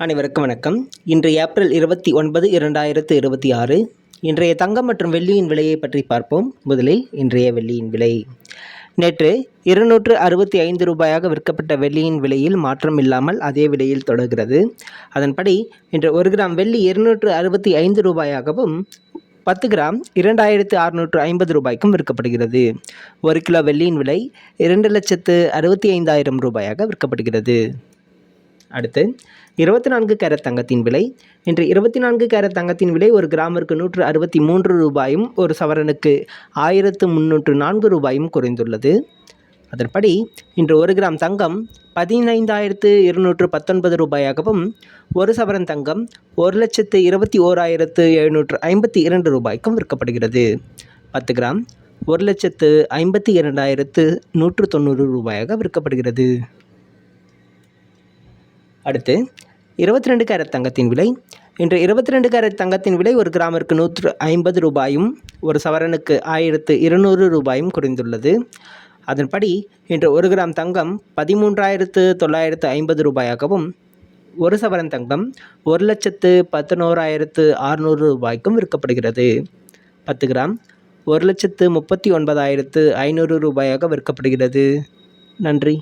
அனைவருக்கும் வணக்கம். இன்று ஏப்ரல் 29, 2026. இன்றைய தங்கம் மற்றும் வெள்ளியின் விலையை பற்றி பார்ப்போம். முதலில் இன்றைய வெள்ளியின் விலை. நேற்று 265 ரூபாயாக விற்கப்பட்ட வெள்ளியின் விலையில் மாற்றம் இல்லாமல் அதே விலையில் தொடர்கிறது. அதன்படி இன்று 1 கிராம் வெள்ளி 265 ரூபாயாகவும் 10 கிராம் 2650 ரூபாய்க்கும் விற்கப்படுகிறது. 1 கிலோ வெள்ளியின் விலை 2,65,000 ரூபாயாக விற்கப்படுகிறது. அடுத்து 24 கேரட் தங்கத்தின் விலை. இன்று 24 கேரட் தங்கத்தின் விலை ஒரு கிராமிற்கு 163 ரூபாயும் ஒரு சவரனுக்கு 1304 ரூபாயும் குறைந்துள்ளது. அதன்படி இன்று 1 கிராம் தங்கம் 15,219 ரூபாயாகவும் ஒரு சவரன் தங்கம் 1,21,752 ரூபாய்க்கும் விற்கப்படுகிறது. 10 கிராம் 1,52,190 ரூபாயாக விற்கப்படுகிறது. அடுத்து 22 கேரட் தங்கத்தின் விலை. இன்று 22 கேரட் தங்கத்தின் விலை ஒரு கிராமிற்கு 150 ரூபாயும் ஒரு சவரனுக்கு 1,200 ரூபாயும் குறைந்துள்ளது. அதன்படி இன்று 1 கிராம் தங்கம் 13,950 ரூபாயாகவும் ஒரு சவரன் தங்கம் 1,11,600 ரூபாய்க்கும் விற்கப்படுகிறது. 10 கிராம் 1,39,500 ரூபாயாக விற்கப்படுகிறது. நன்றி.